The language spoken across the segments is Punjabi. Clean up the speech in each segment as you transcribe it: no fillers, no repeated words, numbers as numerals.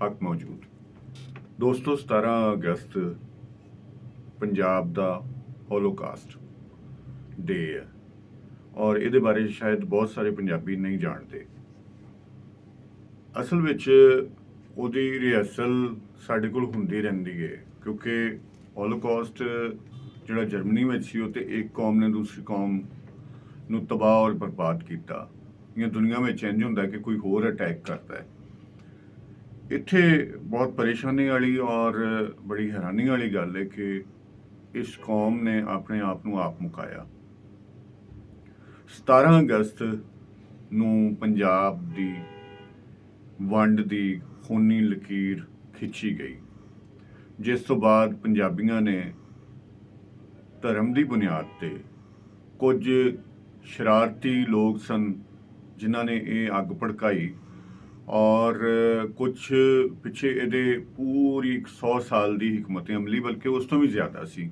हक मौजूद। दोस्तों 17 अगस्त पंजाब दा होलोकास्ट डे है और ये बारे शायद बहुत सारे पंजाबी नहीं जानते। असल विच उहदी रिहर्सल साडे कोल हुंदी रहिंदी है क्योंकि होलोकास्ट जिहड़ा जर्मनी में सी उह ते एक कौम ने दूसरी कौम नूं तबाह और बर्बाद किया। या दुनिया में इंज हुंदा कि कोई होर अटैक करता है। इत्थे बहुत परेशानी वाली और बड़ी हैरानी वाली गल है कि इस कौम ने अपने आप नूं आप मुकाया। 17 अगस्त नूं पंजाब दी वंड दी खूनी लकीर खिंची गई, जिस तो बाद पंजाबियों ने धर्म की बुनियाद ते कुछ शरारती लोग सन जिन्हों ने ये अग भड़काई और कुछ पिछे ये पूरी 100 साल की हिकमत अमली बल्कि उस तो भी ज़्यादा सी।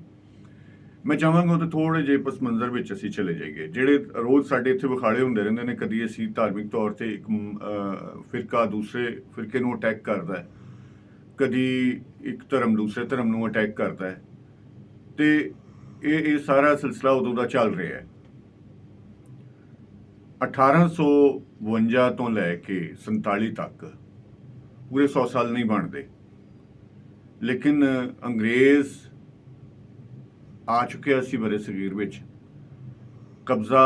मैं चाहांगा तो थोड़े जे पस मंजर में असी चले जाइए जेडे रोज़ साडे इत्थे विखाड़े होंदे रहिंदे ने। कदी असी धार्मिक तौर पर एक फिरका दूसरे फिरके नूं अटैक करता है, कदी एक धर्म दूसरे धर्म नूं अटैक करता है, तो ये सारा सिलसिला उदों दा चल रहा है। 1852 तो लैके 47 तक पूरे 100 साल नहीं बनते, लेकिन अंग्रेज़ आ चुके सी बड़े सगीर विच। कब्जा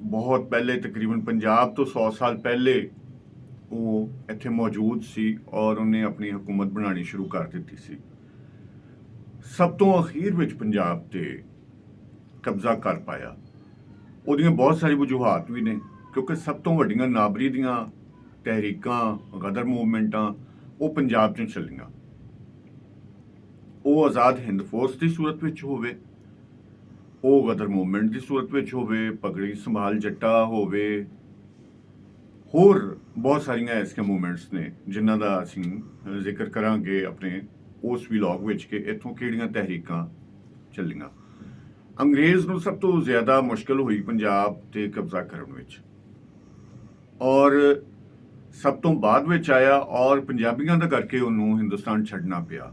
बहुत पहले तकरीबन पंजाब तो 100 साल पहले वो इत्थे मौजूद सी और उन्हें अपनी हुकूमत बनानी शुरू कर दी सी। सब तो अखीर विच पंजाब ते कब्जा कर पाया। उहदियां बहुत सारी वजूहात भी ने क्योंकि सब तो वड्डियां नाबरी दियां तहरीकां गदर मूवमेंटां वो पंजाब चों चलियां। वो आज़ाद हिंद फोर्स की सूरत विच होवे, वो गदर मूवमेंट की सूरत विच होवे, पगड़ी संभाल जट्टा होवे, होर बहुत सारियां ऐसियां मूवमेंट्स ने जिन्हां दा असीं जिक्र करांगे अपने उस व्लॉग विच कि इत्थों किहड़ियां तहरीकां चलियां। अंग्रेज़ नूं सब तो ज़्यादा मुश्किल हुई पंजाब ते कब्जा करन विच और सब तो बाद विच आया और पंजाबियों का करके उन्होंने हिंदुस्तान छड्डना पिया।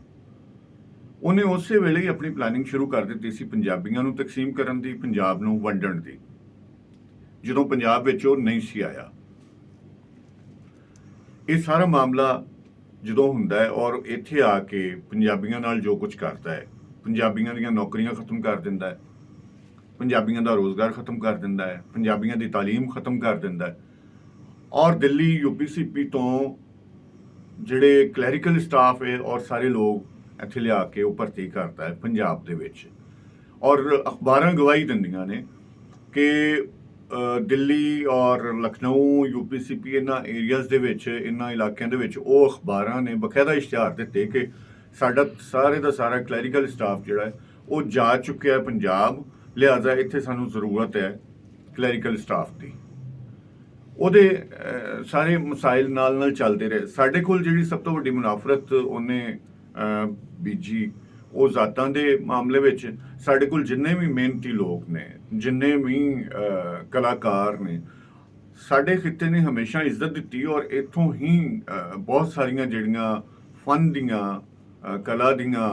उन्हें उस वेले ही अपनी प्लानिंग शुरू कर दी सी पंजाबियों नूं तकसीम करन दी, पंजाब नूं वंडण दी, जदों पंजाब विच वो नहीं सी आया। ये सारा मामला जदों हुंदा है और इत्थे आके पंजाबियों नाल जो कुछ करता है, पंजाबियों दीयां नौकरियां खत्म कर दिंदा है, पंजाबियों का रोज़गार खत्म कर दिंदा है, पंजाबियों की तालीम खत्म कर दिंदा है और दिल्ली यूपीसीपी तो जिहड़े क्लैरिकल स्टाफ है और सारे लोग इत्थे लिया के वो भर्ती करता है पंजाब दे विच। और अखबारां गवाही दिंदियां ने कि दिल्ली और लखनऊ यूपीसीपी इन्हां एरियाज़ दे विच इन्हां इलाकिਆਂ दे विच वो अखबारां ने बकायदा इश्तिहार दिते कि साडा सारे दा सारा क्लैरिकल स्टाफ जिहड़ा है वो जा चुकिया है पंजाब, लिहाजा इत्थे सानूं जरूरत है क्लैरिकल स्टाफ की। ਉਹਦੇ ਸਾਰੇ ਮਸਾਇਲ ਨਾਲ ਚੱਲਦੇ ਰਹੇ। ਸਾਡੇ ਕੋਲ ਜਿਹੜੀ ਸਭ ਤੋਂ ਵੱਡੀ ਮੁਨਾਫਰਤ ਉਹਨੇ ਬੀਜੀ ਉਹ ਜ਼ਾਤਾਂ ਦੇ ਮਾਮਲੇ ਵਿੱਚ। ਸਾਡੇ ਕੋਲ ਜਿੰਨੇ ਵੀ ਮਿਹਨਤੀ ਲੋਕ ਨੇ, ਜਿੰਨੇ ਵੀ ਕਲਾਕਾਰ ਨੇ, ਸਾਡੇ ਖਿੱਤੇ ਨੇ ਹਮੇਸ਼ਾ ਇੱਜ਼ਤ ਦਿੱਤੀ ਔਰ ਇੱਥੋਂ ਹੀ ਬਹੁਤ ਸਾਰੀਆਂ ਜਿਹੜੀਆਂ ਫਨ ਦੀਆਂ ਕਲਾ ਦੀਆਂ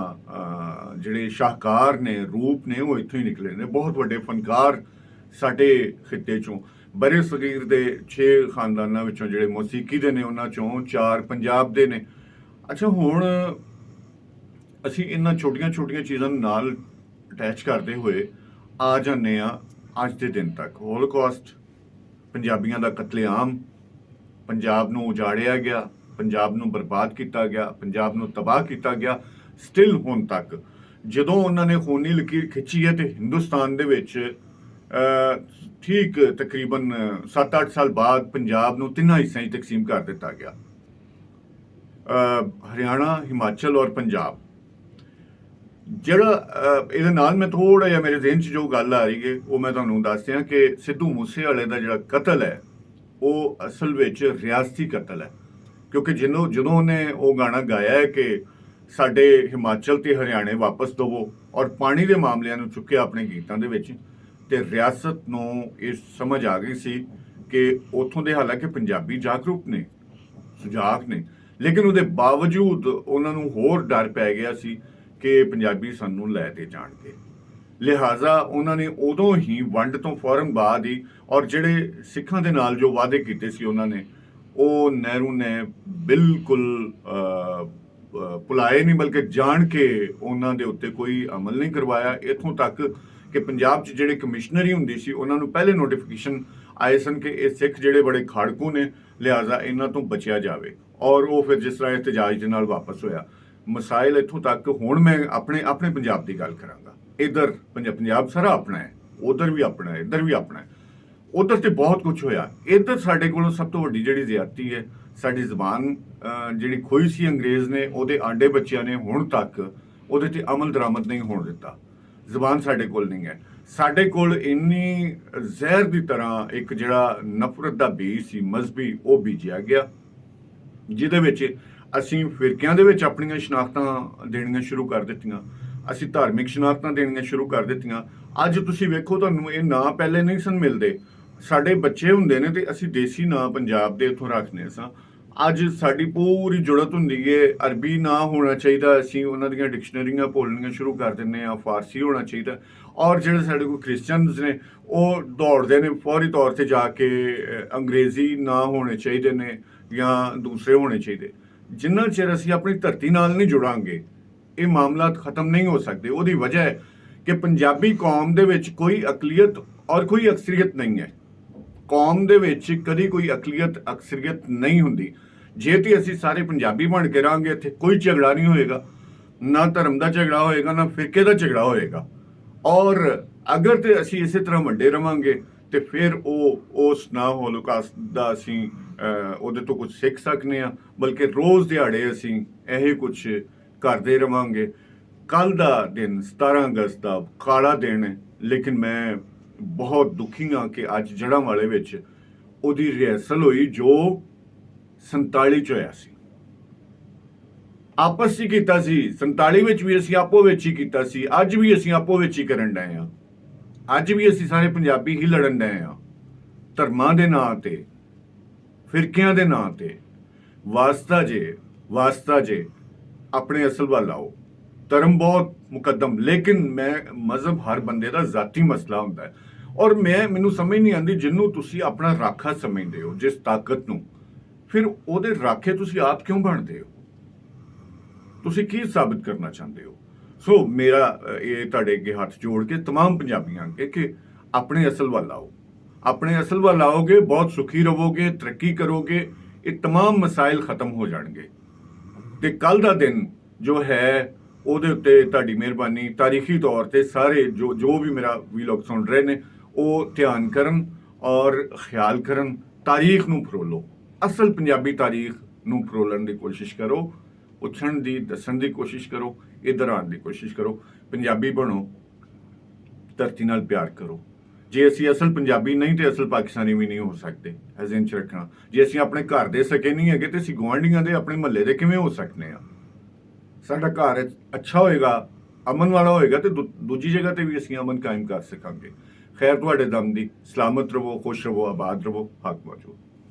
ਜਿਹੜੇ ਸ਼ਾਹਕਾਰ ਨੇ, ਰੂਪ ਨੇ, ਉਹ ਇੱਥੋਂ ਹੀ ਨਿਕਲੇ ਨੇ। ਬਹੁਤ ਵੱਡੇ ਫਨਕਾਰ ਸਾਡੇ ਖਿੱਤੇ ਚੋਂ बड़े सगीर के 6 खानदाना जोड़े मौसीकी के ने उन्होंने चों 4 पंजाब के ने। अच्छा हुण असी इन्हां छोटिया छोटिया चीज़ों नाल अटैच करते हुए आ जाने अज के दिन तक। होलोकास्ट पंजाबियों का कतलेआम, पंजाब नूं उजाड़िया गया, पंजाब नूं बर्बाद किया गया, पंजाब नूं तबाह किया गया। स्टिल हुण तक जदों उन्होंने खूनी लकीर खिंची है तो हिंदुस्तान दे विच ठीक तकरीबन 7-8 साल बाद पंजाब नूं 3 हिस्सों में तकसीम कर दिता गया, हरियाणा, हिमाचल और पंजाब। जिहड़ा इहदे नाल मैं थोड़ा जिहा मेरे ज़हन च जो गल आ रही है वो मैं तुहानूं दस दियां कि सिद्धू मूसेवाले दा जिहड़ा कतल है वो असल विच रियासती कतल है, क्योंकि जदों उन्हें वो गाना गाया है कि साडे हिमाचल ते हरियाणे वापस दवो और पानी के मामलों नूं चुक्या अपने गीतां दे विच, ते रियासत नूं ये समझ आ गई सी कि उत्थों दे हालांकि पंजाबी जागरूक ने, सुजाग ने, ਲੇਕਿਨ ਉਹਦੇ ਬਾਵਜੂਦ ਉਹਨਾਂ ਨੂੰ ਹੋਰ ਡਰ ਪੈ ਗਿਆ ਸੀ ਕਿ ਪੰਜਾਬੀ ਸਾਨੂੰ ਲੈ ਤੇ ਜਾਣਗੇ। ਲਿਹਾਜ਼ਾ ਉਹਨਾਂ ਨੇ ਉਦੋਂ ਹੀ ਵੰਡ ਤੋਂ ਫੌਰਨ ਬਾਅਦ ਹੀ, ਔਰ ਜਿਹੜੇ ਸਿੱਖਾਂ ਦੇ ਨਾਲ ਜੋ ਵਾਅਦੇ ਕੀਤੇ ਸੀ ਉਹਨਾਂ ਨੇ, ਉਹ ਨਹਿਰੂ ਨੇ ਬਿਲਕੁਲ ਭੁਲਾਏ ਨਹੀਂ, ਬਲਕਿ ਜਾਣ ਕੇ ਉਹਨਾਂ ਦੇ ਉੱਤੇ ਕੋਈ ਅਮਲ ਨਹੀਂ ਕਰਵਾਇਆ। ਇੱਥੋਂ ਤੱਕ ਕਿ ਪੰਜਾਬ 'ਚ ਜਿਹੜੇ ਕਮਿਸ਼ਨਰੀ ਹੁੰਦੀ ਸੀ ਉਹਨਾਂ ਨੂੰ ਪਹਿਲੇ ਨੋਟੀਫਿਕੇਸ਼ਨ ਆਏ ਸਨ ਕਿ ਇਹ ਸਿੱਖ ਜਿਹੜੇ ਬੜੇ ਖਾੜਕੂ ਨੇ, ਲਿਹਾਜ਼ਾ ਇਹਨਾਂ ਤੋਂ ਬਚਿਆ ਜਾਵੇ, ਔਰ ਉਹ ਫਿਰ ਜਿਸ ਤਰ੍ਹਾਂ ਇhtਜਾਜ ਦੇ ਨਾਲ ਵਾਪਸ ਹੋਇਆ। ਮਸਾਇਲ ਇੱਥੋਂ ਤੱਕ। ਹੁਣ ਮੈਂ ਆਪਣੇ ਪੰਜਾਬ ਦੀ ਗੱਲ ਕਰਾਂਗਾ। ਇੱਧਰ ਪੰਜਾਬ ਸਾਰਾ ਆਪਣਾ ਹੈ, ਉਧਰ ਵੀ ਆਪਣਾ ਹੈ, ਇੱਧਰ ਵੀ ਆਪਣਾ ਹੈ। ਉਧਰ ਤੇ ਬਹੁਤ ਕੁਝ ਹੋਇਆ। ਇੱਧਰ ਸਾਡੇ ਕੋਲੋਂ ਸਭ ਤੋਂ ਵੱਡੀ ਜਿਹੜੀ ਜ਼ਿਆਦਤੀ ਹੈ, ਸਾਡੀ ਜ਼ਬਾਨ ਜਿਹੜੀ ਖੋਈ ਸੀ ਅੰਗਰੇਜ਼ ਨੇ, ਉਹਦੇ ਆਂਡੇ ਬੱਚਿਆਂ ਨੇ ਹੁਣ ਤੱਕ ਉਹਦੇ ਤੇ ਅਮਲ ਦਰਾਮਦ ਨਹੀਂ ਹੋਣ ਦਿੱਤਾ। ਜ਼ਬਾਨ ਸਾਡੇ ਕੋਲ ਨਹੀਂ ਹੈ। ਸਾਡੇ ਕੋਲ ਇੰਨੀ ਜ਼ਹਿਰ ਦੀ ਤਰ੍ਹਾਂ ਇੱਕ ਜਿਹੜਾ ਨਫ਼ਰਤ ਦਾ ਬੀਜ ਸੀ ਮਜ਼ਹਬੀ, ਉਹ ਬੀਜਿਆ ਗਿਆ, ਜਿਹਦੇ ਵਿੱਚ ਅਸੀਂ ਫਿਰਕਿਆਂ ਦੇ ਵਿੱਚ ਆਪਣੀਆਂ ਸ਼ਨਾਖਤਾਂ ਦੇਣੀਆਂ ਸ਼ੁਰੂ ਕਰ ਦਿੱਤੀਆਂ, ਅਸੀਂ ਧਾਰਮਿਕ ਸ਼ਨਾਖਤਾਂ ਦੇਣੀਆਂ ਸ਼ੁਰੂ ਕਰ ਦਿੱਤੀਆਂ। ਅੱਜ ਤੁਸੀਂ ਵੇਖੋ, ਤੁਹਾਨੂੰ ਇਹ ਨਾਂ ਪਹਿਲੇ ਨਹੀਂ ਸਨ ਮਿਲਦੇ। ਸਾਡੇ ਬੱਚੇ ਹੁੰਦੇ ਨੇ ਤੇ ਅਸੀਂ ਦੇਸੀ ਨਾਂ ਪੰਜਾਬ ਦੇ ਇੱਥੋਂ ਰੱਖਦੇ ਸਾਂ। ਅੱਜ ਸਾਡੀ ਪੂਰੀ ਜੁੜਤ ਹੁੰਦੀ ਏ ਅਰਬੀ ਨਾਂ ਹੋਣਾ ਚਾਹੀਦਾ, ਅਸੀਂ ਉਹਨਾਂ ਦੀਆਂ ਡਿਕਸ਼ਨਰੀਆਂ ਬੋਲਣੀਆਂ ਸ਼ੁਰੂ ਕਰ ਦਿੰਦੇ ਹਾਂ, ਫਾਰਸੀ ਹੋਣਾ ਚਾਹੀਦਾ। ਔਰ ਜਿਹੜੇ ਸਾਡੇ ਕੋਲ ਕ੍ਰਿਸਚਨਸ ਨੇ ਉਹ ਦੌੜਦੇ ਨੇ ਫੌਰੀ ਤੌਰ ਤੇ ਜਾ ਕੇ ਅੰਗਰੇਜ਼ੀ ਨਾਂ ਹੋਣੇ ਚਾਹੀਦੇ ਨੇ ਜਾਂ ਦੂਸਰੇ ਹੋਣੇ ਚਾਹੀਦੇ। ਜਿੰਨਾ ਚਿਰ ਅਸੀਂ ਆਪਣੀ ਧਰਤੀ ਨਾਲ ਨਹੀਂ ਜੁੜਾਂਗੇ, ਇਹ ਮਾਮਲਾ ਖਤਮ ਨਹੀਂ ਹੋ ਸਕਦੇ। ਉਹਦੀ ਵਜ੍ਹਾ ਹੈ ਕਿ ਪੰਜਾਬੀ ਕੌਮ ਦੇ ਵਿੱਚ ਕੋਈ ਅਕਲੀਅਤ ਔਰ ਕੋਈ ਅਕਸਰੀਅਤ ਨਹੀਂ ਹੈ। ਕੌਮ ਦੇ ਵਿੱਚ ਕਦੀ ਕੋਈ ਅਕਲੀਅਤ ਅਕਸਰੀਅਤ ਨਹੀਂ ਹੁੰਦੀ। ਜੇ ਤੇ ਅਸੀਂ ਸਾਰੇ ਪੰਜਾਬੀ ਬਣ ਕੇ ਰਹਾਂਗੇ, ਇੱਥੇ ਕੋਈ ਝਗੜਾ ਨਹੀਂ ਹੋਏਗਾ, ਨਾ ਧਰਮ ਦਾ ਝਗੜਾ ਹੋਏਗਾ, ਨਾ ਫਿਰਕੇ ਦਾ ਝਗੜਾ ਹੋਏਗਾ। ਔਰ ਅਗਰ ਤੇ ਅਸੀਂ ਇਸੇ ਤਰ੍ਹਾਂ ਵੰਡੇ ਰਵਾਂਗੇ ਤੇ ਫਿਰ ਉਸ ਨਾ ਹੋਲੋਕਾਸਟ ਦਾ ਅਸੀਂ ਉਹਦੇ ਤੋਂ ਕੁਝ ਸਿੱਖ ਸਕਨੇ ਆ, ਬਲਕਿ ਰੋਜ਼ ਦਿਹਾੜੇ ਅਸੀਂ ਇਹ ਕੁਝ ਕਰਦੇ ਰਵਾਂਗੇ। ਕੱਲ ਦਾ ਦਿਨ 17 ਅਗਸਤ ਦਾ ਕਾਲਾ ਦਿਨ ਹੈ, ਲੇਕਿਨ ਮੈਂ ਬਹੁਤ ਦੁਖੀ ਹਾਂ ਕਿ ਅੱਜ ਜੜ੍ਹਾਂਵਾਲੇ ਵਿੱਚ ਉਹਦੀ ਰਿਹਰਸਲ ਹੋਈ ਜੋ 47 ਚ ਹੋਇਆ ਸੀ। ਆਪਸ 'ਚ ਕੀਤਾ ਸੀ। 47 ਵਿੱਚ ਵੀ ਅਸੀਂ ਆਪੋ ਵਿੱਚ ਹੀ ਕੀਤਾ ਸੀ, ਅੱਜ ਵੀ ਅਸੀਂ ਆਪੋ ਵਿੱਚ ਹੀ ਕਰਨ ਡਏ ਹਾਂ। ਅੱਜ ਵੀ ਅਸੀਂ ਸਾਰੇ ਪੰਜਾਬੀ ਹੀ ਲੜਨ ਡਏ ਹਾਂ, ਧਰਮਾਂ ਦੇ ਨਾਂ ਤੇ, ਫਿਰਕਿਆਂ ਦੇ ਨਾਂ ਤੇ। ਵਾਸਤਾ ਜੇ ਆਪਣੇ ਅਸਲ ਵੱਲ ਆਓ। ਧਰਮ ਬਹੁਤ ਮੁਕੱਦਮ, ਲੇਕਿਨ ਮਜ਼ਹਬ ਹਰ ਬੰਦੇ ਦਾ ਜ਼ਾਤੀ ਮਸਲਾ ਹੁੰਦਾ ਹੈ। ਔਰ ਮੈਨੂੰ ਸਮਝ ਨਹੀਂ ਆਉਂਦੀ, ਜਿਹਨੂੰ ਤੁਸੀਂ ਆਪਣਾ ਰਾਖਾ ਸਮਝਦੇ ਹੋ, ਜਿਸ ਤਾਕਤ ਨੂੰ, ਫਿਰ ਉਹਦੇ ਰਾਖੇ ਤੁਸੀਂ ਆਪ ਕਿਉਂ ਬਣਦੇ ਹੋ? ਤੁਸੀਂ ਕੀ ਸਾਬਿਤ ਕਰਨਾ ਚਾਹੁੰਦੇ ਹੋ? ਸੋ ਮੇਰਾ ਇਹ ਤੁਹਾਡੇ ਅੱਗੇ ਹੱਥ ਜੋੜ ਕੇ ਤਮਾਮ ਪੰਜਾਬੀਆਂ ਅੱਗੇ ਕਿ ਆਪਣੇ ਅਸਲ ਵੱਲ ਆਓ। ਆਪਣੇ ਅਸਲ ਵੱਲ ਆਓਗੇ, ਬਹੁਤ ਸੁਖੀ ਰਹੋਗੇ, ਤਰੱਕੀ ਕਰੋਗੇ, ਇਹ ਤਮਾਮ ਮਸਾਇਲ ਖਤਮ ਹੋ ਜਾਣਗੇ। ਤੇ ਕੱਲ ਦਾ ਦਿਨ ਜੋ ਹੈ ਉਹਦੇ ਉੱਤੇ ਤੁਹਾਡੀ ਮਿਹਰਬਾਨੀ, ਤਾਰੀਖੀ ਤੌਰ ਤੇ ਸਾਰੇ ਜੋ ਵੀ ਮੇਰਾ ਵੀਲੌਗ ਸੁਣ ਰਹੇ ਨੇ ਉਹ ਧਿਆਨ ਕਰਨ ਔਰ ਖਿਆਲ ਕਰਨ। ਤਾਰੀਖ ਨੂੰ ਫਰੋਲੋ, ਅਸਲ ਪੰਜਾਬੀ ਤਾਰੀਖ ਨੂੰ ਫਰੋਲਣ ਦੀ ਕੋਸ਼ਿਸ਼ ਕਰੋ, ਪੁੱਛਣ ਦੀ, ਦੱਸਣ ਦੀ ਕੋਸ਼ਿਸ਼ ਕਰੋ, ਇੱਧਰ ਆਉਣ ਦੀ ਕੋਸ਼ਿਸ਼ ਕਰੋ। ਪੰਜਾਬੀ ਬਣੋ, ਧਰਤੀ ਨਾਲ ਪਿਆਰ ਕਰੋ। ਜੇ ਅਸੀਂ ਅਸਲ ਪੰਜਾਬੀ ਨਹੀਂ ਤੇ ਅਸਲ ਪਾਕਿਸਤਾਨੀ ਵੀ ਨਹੀਂ ਹੋ ਸਕਦੇ। ਜ਼ਿਹਨ 'ਚ ਰੱਖਣਾ, ਜੇ ਅਸੀਂ ਆਪਣੇ ਘਰ ਦੇ ਸਕੇ ਨਹੀਂ ਹੈਗੇ ਤੇ ਅਸੀਂ ਗੁਆਂਢੀਆਂ ਦੇ, ਆਪਣੇ ਮਹੱਲੇ ਦੇ ਕਿਵੇਂ ਹੋ ਸਕਦੇ ਹਾਂ? ਸਾਡਾ ਘਰ ਅੱਛਾ ਹੋਏਗਾ, ਅਮਨ ਵਾਲਾ ਹੋਏਗਾ ਤੇ ਦੂਜੀ ਜਗ੍ਹਾ ਤੇ ਵੀ ਅਸੀਂ ਅਮਨ ਕਾਇਮ ਕਰ ਸਕਾਂਗੇ। ਖੈਰ, ਤੁਹਾਡੇ ਦਮ ਦੀ। ਸਲਾਮਤ ਰਹੋ, ਖੁਸ਼ ਰਹੋ, ਆਬਾਦ ਰਹੋ, ਹੱਕ ਮੌਜੂਦ।